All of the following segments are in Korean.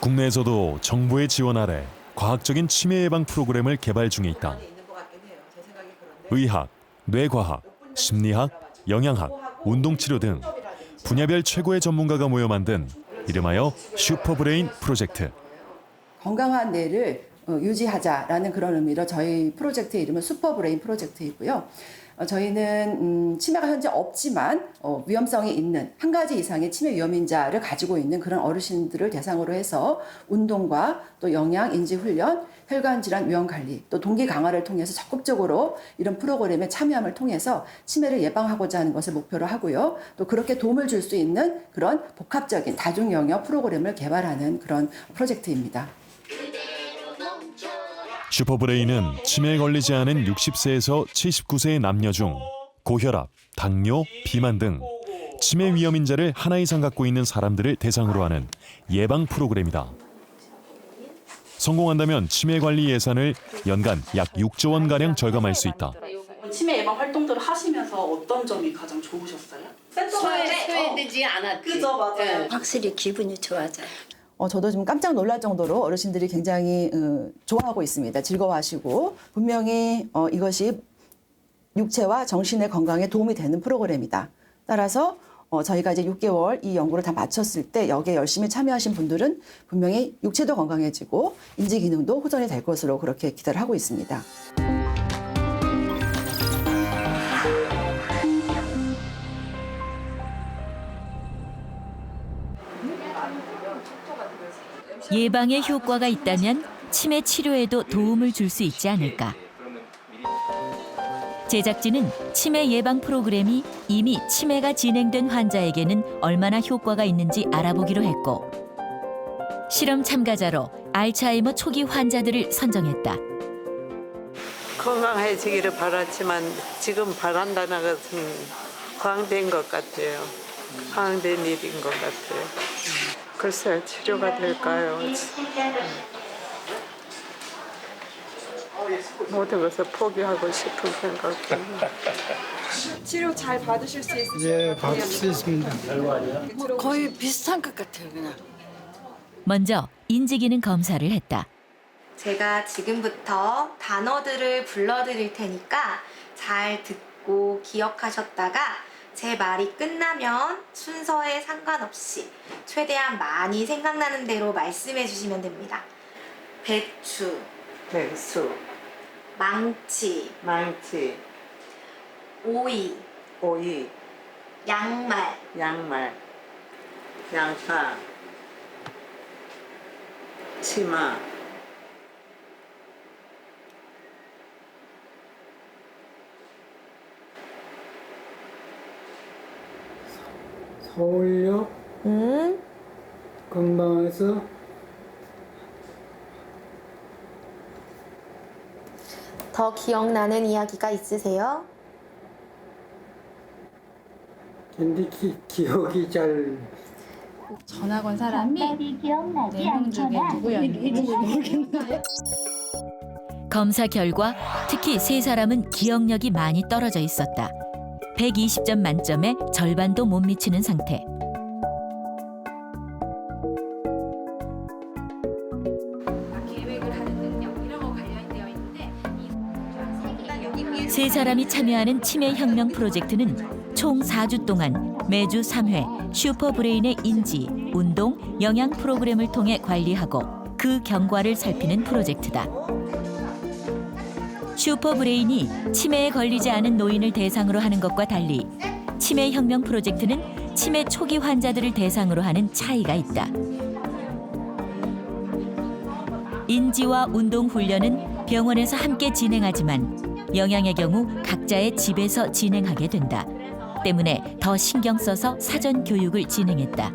국내에서도 정부의 지원 아래 과학적인 치매 예방 프로그램을 개발 중에 있다. 의학, 뇌과학, 심리학, 영양학, 운동치료 등 분야별 최고의 전문가가 모여 만든 이름하여 슈퍼브레인 프로젝트. 건강한 뇌를 유지하자라는 그런 의미로 저희 프로젝트의 이름은 슈퍼브레인 프로젝트이고요. 저희는 치매가 현재 없지만 위험성이 있는 한 가지 이상의 치매 위험인자를 가지고 있는 그런 어르신들을 대상으로 해서 운동과 또 영양, 인지 훈련, 혈관 질환 위험 관리, 또 동기 강화를 통해서 적극적으로 이런 프로그램에 참여함을 통해서 치매를 예방하고자 하는 것을 목표로 하고요. 또 그렇게 도움을 줄 수 있는 그런 복합적인 다중 영역 프로그램을 개발하는 그런 프로젝트입니다. 슈퍼브레인은 치매에 걸리지 않은 60세에서 79세의 남녀 중 고혈압, 당뇨, 비만 등 치매 위험인자를 하나 이상 갖고 있는 사람들을 대상으로 하는 예방 프로그램이다. 성공한다면 치매 관리 예산을 연간 약 6조 원가량 절감할 수 있다. 치매 예방 활동들을 하시면서 어떤 점이 가장 좋으셨어요? 소외되지 않았지. 그죠, 맞아요. 확실히 기분이 좋아져요. 저도 좀 깜짝 놀랄 정도로 어르신들이 굉장히 좋아하고 있습니다. 즐거워하시고 분명히 이것이 육체와 정신의 건강에 도움이 되는 프로그램이다. 따라서 저희가 이제 6개월 이 연구를 다 마쳤을 때 여기에 열심히 참여하신 분들은 분명히 육체도 건강해지고 인지 기능도 호전이 될 것으로 그렇게 기대를 하고 있습니다. 예방에 효과가 있다면 치매 치료에도 도움을 줄 수 있지 않을까. 제작진은 치매 예방 프로그램이 이미 치매가 진행된 환자에게는 얼마나 효과가 있는지 알아보기로 했고, 실험 참가자로 알츠하이머 초기 환자들을 선정했다. 건강해지기를 바랐지만 지금 바란다는 것은 과잉된 것 같아요. 과잉된 일인 것 같아요. 글쎄 치료가 될까요? 모든 것을 포기하고 싶은 생각입니다. 치료 잘 받으실 수 있으세요? 예, 받을 수 있습니다. 거의 비슷한 것 같아요, 그냥. 먼저 인지기능 검사를 했다. 제가 지금부터 단어들을 불러드릴 테니까 잘 듣고 기억하셨다가 제 말이 끝나면 순서에 상관없이 최대한 많이 생각나는 대로 말씀해 주시면 됩니다. 배추, 백수, 망치, 망치, 오이, 오이, 양말, 양말, 양파, 치마, 서울역 건강에서 더 기억나는 이야기가 있으세요? 근데 기억이 잘 전학 온 사람이 4명 중에 누구였는지 모르겠나요? 검사 결과 특히 세 사람은 기억력이 많이 떨어져 있었다. 120점 만점에 절반도 못 미치는 상태. 세 사람이 참여하는 치매 혁명 프로젝트는 총 4주 동안 매주 3회 슈퍼브레인의 인지, 운동, 영양 프로그램을 통해 관리하고 그 경과를 살피는 프로젝트다. 슈퍼브레인이 치매에 걸리지 않은 노인을 대상으로 하는 것과 달리 치매 혁명 프로젝트는 치매 초기 환자들을 대상으로 하는 차이가 있다. 인지와 운동 훈련은 병원에서 함께 진행하지만 영양의 경우 각자의 집에서 진행하게 된다. 때문에 더 신경 써서 사전 교육을 진행했다.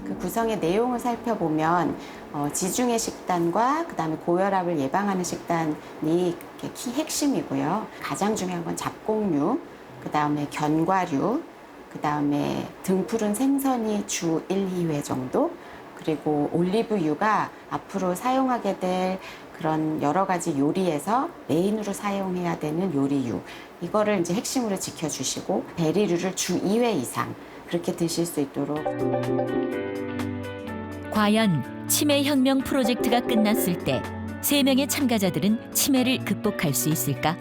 그 구성의 내용을 살펴보면 지중해 식단과 그다음에 고혈압을 예방하는 식단이 핵심이고요. 가장 중요한 건 잡곡류, 그다음에 견과류, 그다음에 등푸른 생선이 주 1, 2회 정도, 그리고 올리브유가 앞으로 사용하게 될 그런 여러 가지 요리에서 메인으로 사용해야 되는 요리유, 이거를 이제 핵심으로 지켜주시고 베리류를 주 2회 이상, 그렇게 드실 수 있도록. 과연 치매 혁명 프로젝트가 끝났을 때 3명의 참가자들은 치매를 극복할 수 있을까?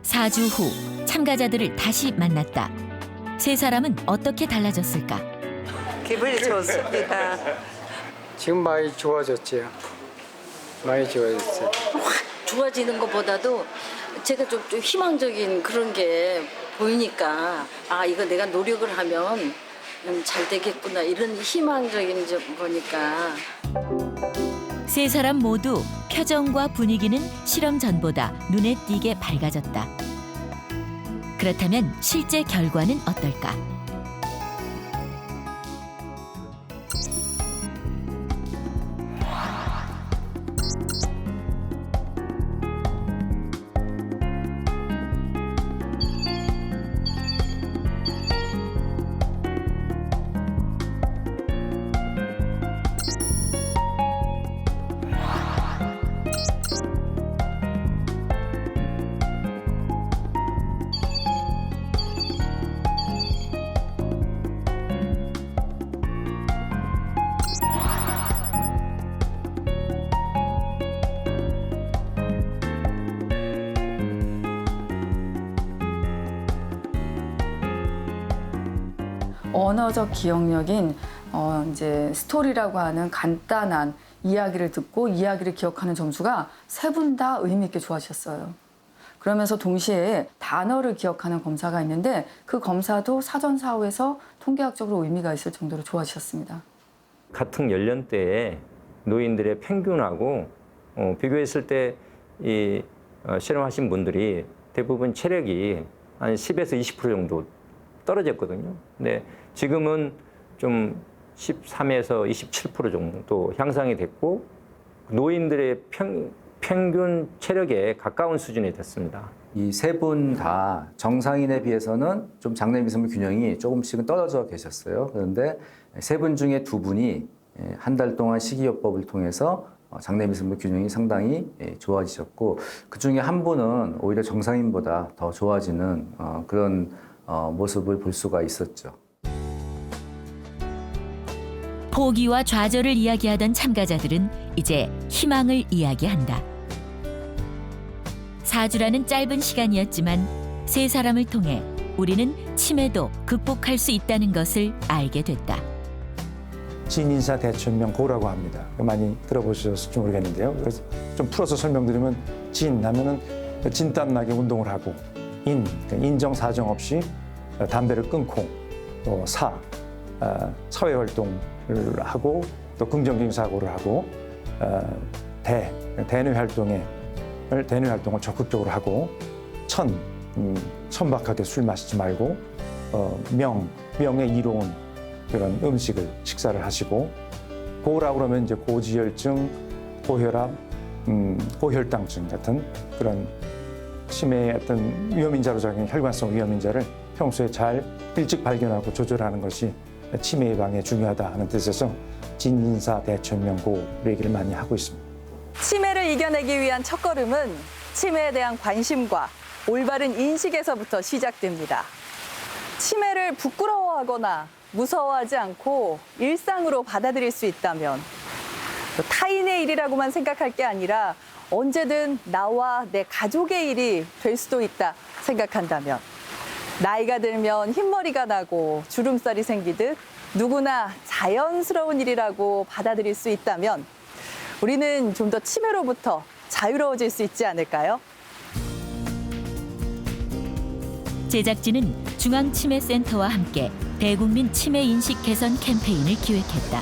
사 주 후 참가자들을 다시 만났다. 세 사람은 어떻게 달라졌을까? 기분이 좋습니다. 지금 많이 좋아졌지요. 많이 좋아졌어요. 좋아지는 것보다도 제가 좀 희망적인 그런 게 보이니까 아 이거 내가 노력을 하면 잘 되겠구나 이런 희망적인 거니까. 세 사람 모두 표정과 분위기는 실험 전보다 눈에 띄게 밝아졌다. 그렇다면 실제 결과는 어떨까? 언어적 기억력인 이제 스토리라고 하는 간단한 이야기를 듣고 이야기를 기억하는 점수가 세 분 다 의미 있게 좋아지셨어요. 그러면서 동시에 단어를 기억하는 검사가 있는데 그 검사도 사전사후에서 통계학적으로 의미가 있을 정도로 좋아지셨습니다. 같은 연령대의 노인들의 평균하고 비교했을 때 이 실험하신 분들이 대부분 체력이 한 10에서 20% 정도 떨어졌거든요. 근데 지금은 좀 13에서 27% 정도 향상이 됐고 노인들의 평균 체력에 가까운 수준이 됐습니다. 이 세 분 다 정상인에 비해서는 좀 장내 미생물 균형이 조금씩은 떨어져 계셨어요. 그런데 세 분 중에 두 분이 한 달 동안 식이요법을 통해서 장내 미생물 균형이 상당히 좋아지셨고 그 중에 한 분은 오히려 정상인보다 더 좋아지는 그런 모습을 볼 수가 있었죠. 포기와 좌절을 이야기하던 참가자들은 이제 희망을 이야기한다. 4주라는 짧은 시간이었지만 세 사람을 통해 우리는 치매도 극복할 수 있다는 것을 알게 됐다. 진인사 대천명고라고 합니다. 많이 들어보셨을지 모르겠는데요. 그래서 좀 풀어서 설명드리면 진 하면은 진땀나게 운동을 하고 인정 사정 없이 담배를 끊고 또 사회 활동을 하고 또 긍정적인 사고를 하고 대뇌 활동을 적극적으로 하고 천박하게 술 마시지 말고 명에 이로운 그런 음식을 식사를 하시고 고라고 그러면 이제 고지혈증, 고혈압, 고혈당증 같은 그런 치매의 어떤 위험인자로 작용하는 혈관성 위험인자를 평소에 잘 일찍 발견하고 조절하는 것이 치매 예방에 중요하다 하는 뜻에서 진인사 대천명고 얘기를 많이 하고 있습니다. 치매를 이겨내기 위한 첫걸음은 치매에 대한 관심과 올바른 인식에서부터 시작됩니다. 치매를 부끄러워하거나 무서워하지 않고 일상으로 받아들일 수 있다면 타인의 일이라고만 생각할 게 아니라 언제든 나와 내 가족의 일이 될 수도 있다 생각한다면 나이가 들면 흰머리가 나고 주름살이 생기듯 누구나 자연스러운 일이라고 받아들일 수 있다면 우리는 좀 더 치매로부터 자유로워질 수 있지 않을까요? 제작진은 중앙치매센터와 함께 대국민 치매 인식 개선 캠페인을 기획했다.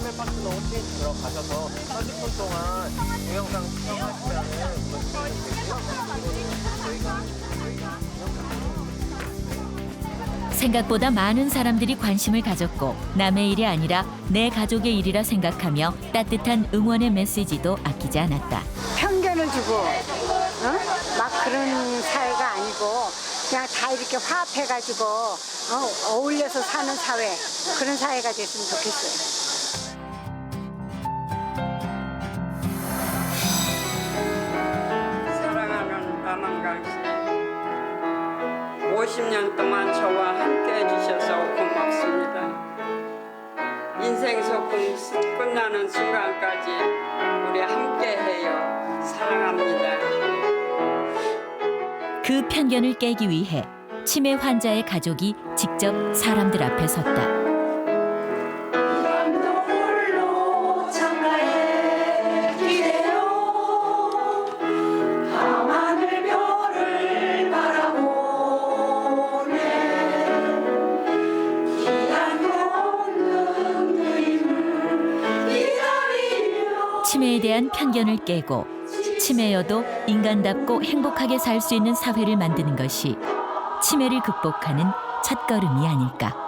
치매박스너 홈페이지 들어가셔서 30분 동안 동영상 생각보다 많은 사람들이 관심을 가졌고 남의 일이 아니라 내 가족의 일이라 생각하며 따뜻한 응원의 메시지도 아끼지 않았다. 편견을 주고 막 그런 사회가 아니고 그냥 다 이렇게 화합해가지고 어울려서 사는 사회 그런 사회가 됐으면 좋겠어요. 남한강 씨 50년 동안 저와 함께 해주셔서 고맙습니다. 인생 소풍 끝나는 순간까지 우리 함께해요. 사랑합니다. 그 편견을 깨기 위해 치매 환자의 가족이 직접 사람들 앞에 섰다. 치매에 대한 편견을 깨고 치매여도 인간답고 행복하게 살 수 있는 사회를 만드는 것이 치매를 극복하는 첫걸음이 아닐까.